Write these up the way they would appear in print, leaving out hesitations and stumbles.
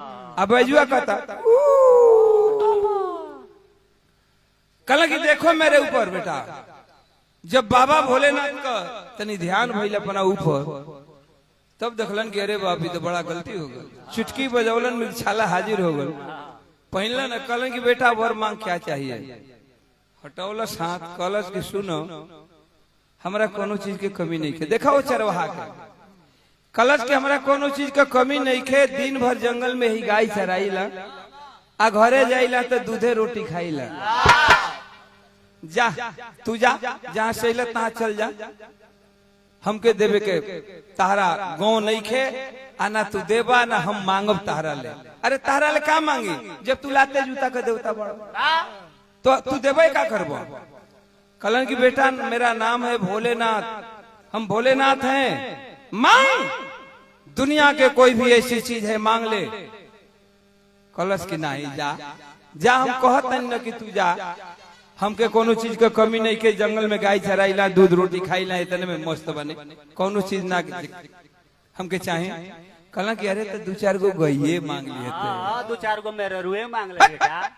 अब बैजुआ कहता कल की देखो मेरे ऊपर बेटा, जब बाबा भोलेनाथ का तनी ध्यान भइल अपना ऊपर, तब देखलन कि अरे बाप तो बड़ा गलती हो गई। चुटकी बजौलन में छाला हाजिर हो गल। पहला न कहलन कि बेटा वर मांग क्या चाहिए, हटौलस हाथ, कहलस कि सुनो हमरा कोनो चीज के कमी नहीं है। देखा वो चरवाहा के कलश के हमरा कोनो चीज का कमी नहीं है। दिन भर जंगल में ही गाय चराईला, आ घरे जाइला तो दूधे रोटी खाईला। जा तू जा, जहाँ से तहाँ चल जा, हमके देवे के तारा गाँव नहीं खे, आना तू देवा ना हम मांगब तारा ले। अरे तारा ले का मांगी, जब तू लाते जूता का देवता बड़ा तो तू देवे का करबो। कलन की बेटा मेरा नाम है भोलेनाथ, हम भोलेनाथ हैं, मांग दुनिया के कोई भी ऐसी चीज है मांग ले। कलश की नहीं, जा जा, हम कहते न कि तू जा, हमके कोनो चीज का कमी नहीं के। जंगल में गाय चराईला, दूध रोटी खाईला, इतने में मस्त बने, कोनो चीज ना हमके चाहे। कल की अरे तो दो चार गो गइये मांग लिए थे, दो चार गो मेरे रुए मांग ले बेटा।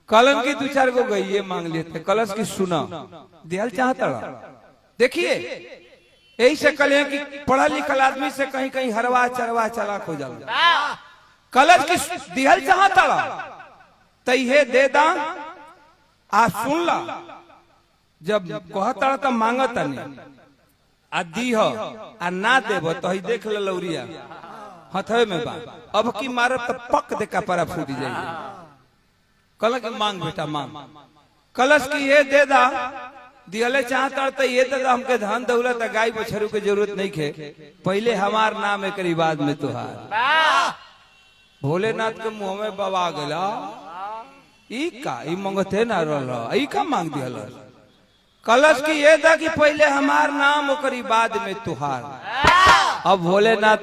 कलन की दो चार गो गइये मांग लिए थे। कलश की सुना दियल चाहता। देखिए यही से कल कि पढ़ा लिखल आदमी से कहीं कहीं हरवा चरवा चला खो जाओ। कलश की दिहल चाहता तैहे दे दा, आ सुन ला, जब कहता तो मांगता नहीं, आ दी हो आ ना देव तो ही देख ले लौरिया हथवे में बा, अब की मारब तो पक दे का परा फूट जाइए। कल की मांग बेटा मांग। कलश की ये दे दा, दिहले चाहता तो ये दे दा, हमके धन दौलत गाय बछरू के जरूरत नहीं खे, पहले हमार नाम एक बाद में तुहार। भोलेनाथ के मुंह में बवा गला, ई का ई मंगते ना रहा, ई का मांग दिहल। कलश की ये था कि पहले हमार नाम ओकरी बाद में तुहार। अब भोलेनाथ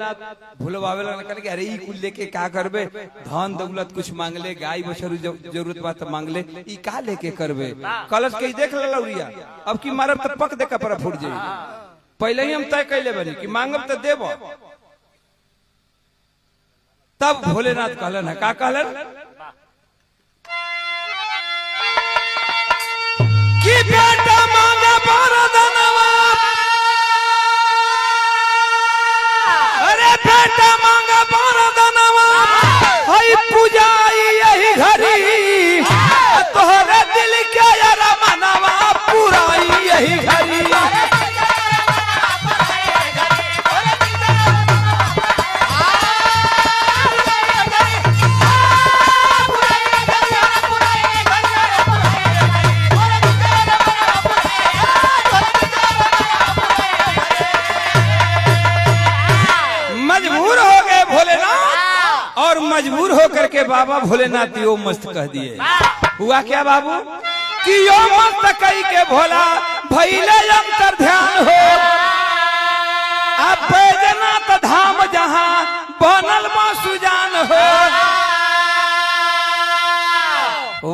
भूलवावे लगन कि अरे ई कुल लेके क्या करबे, धन दौलत कुछ मांग ले, गाय बछरू जरूरत बा तो मांग ले, ई का लेके करबे। कलश के देख ले लौरिया, अब की मारब तो पक दे कपड़ा फूट जाई। पहले ही हम तय कैले बनी कि मांगब तो देबो। तब भोलेनाथ कहलन है, का कहलन कि बेटा मांगे वरदानवा, अरे बेटा मांगे वरदानवा, हई पूजाई यही घड़ी, तोहरे दिल के यार मनवा पुराई यही घड़ी। और मजबूर होकर के बाबा भोलेनाथ यो मस्त कह दिए। हुआ क्या बाबू कि यो मस्त कही के भोला भइले अंतर ध्यान हो, अब बैजनाथ धाम जहां बनल सुजान हो,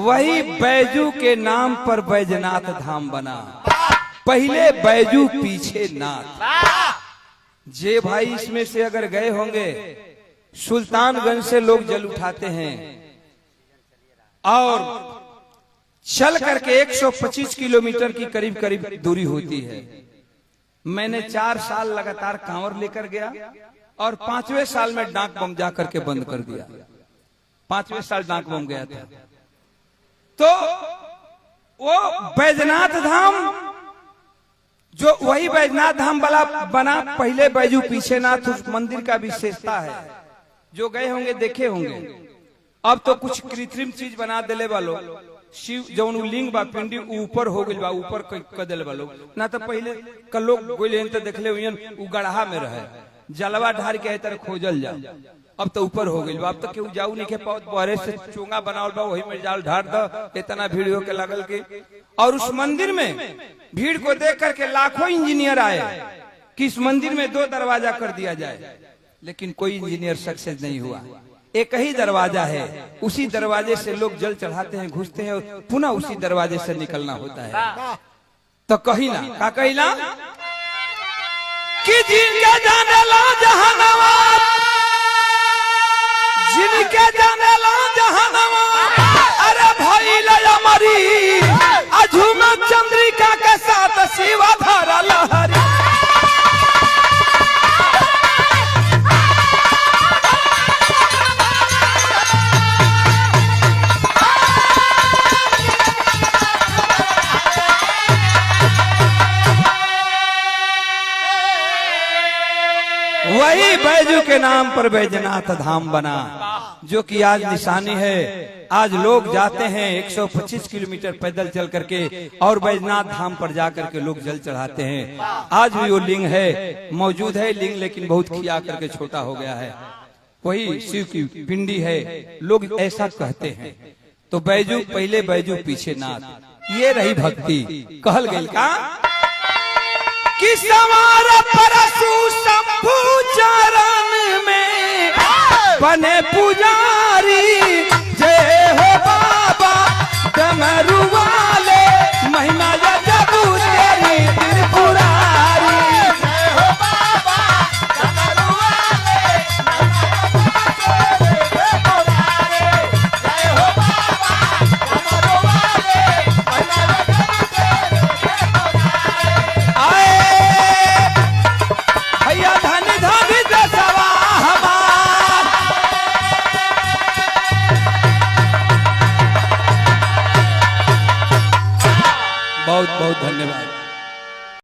वही बैजू के नाम पर बैजनाथ धाम बना। पहले बैजू पीछे नाथ। जे भाई इसमें से अगर गए होंगे, सुल्तानगंज से लोग जल उठाते हैं और चल करके 125 किलोमीटर की करीब करीब दूरी होती है। मैंने 4 साल लगातार कांवर लेकर गया और 5वें साल में डाक बम जा करके बंद कर दिया। 5वें साल डाक बम गया था। तो वो बैजनाथ धाम, जो वही बैजनाथ धाम वाला बना, पहले बैजू पीछे नाथ, उस मंदिर का विशेषता है। जो गए होंगे देखे होंगे। अब तो कुछ कृत्रिम चीज बना देले वालो, शिव जौन लिंग बा पिंडी ऊपर हो गइल बा, ऊपर कर देले वालो ना। तो पहले का लोग गोइले तो देखले हुई उ गढ़ा में रहे, जलवा ढार के तरह खोजल जा। अब तो ऊपर हो गइल बा, अब तो केहू जाऊ नहीं के पाओ, बहरे से चोंगा बनावल बा, वही में जाल ढार द, इतना भीड़ हो के लागल के। और उस मंदिर में भीड़ को देख करके लाखों इंजीनियर आए कि इस मंदिर में 2 दरवाजा कर दिया जाए, लेकिन कोई इंजीनियर सक्सेस नहीं हुआ। एक ही दरवाजा है, उसी दरवाजे से लोग जल चढ़ाते हैं, घुसते हैं, और पुनः उसी दरवाजे से निकलना होता है। तो कही ना का कही ना कि जिनके जाने ला जहानाबाद के जानेला जहानवा अरे भइल अमरी अझुम चंद्रिका के साथ शिवा धारा लहरी वही बैजू के नाम पर बैजनाथ धाम बना जो कि आज निशानी है। आज लोग जाते हैं 125 किलोमीटर पैदल चल करके और बैजनाथ धाम पर जाकर के लोग जल चढ़ाते हैं। आज भी वो लिंग है, मौजूद है लिंग, लेकिन बहुत खिया करके छोटा हो गया है। वही शिव की पिंडी है, लोग ऐसा कहते हैं। तो बैजू पहले बैजू पीछे नाथ, ये रही भक्ति। कहल गई का कि सवार परशु शंभु चरण में बने पुजारी जय हो बाबा डमरू वाले महिमा जबू तेरी त्रिपुरारी जय हो बाबा डमरू वाले जय हो बाबा डमरू वाले भैया धन धन दसवा हमार बहुत बहुत धन्यवाद।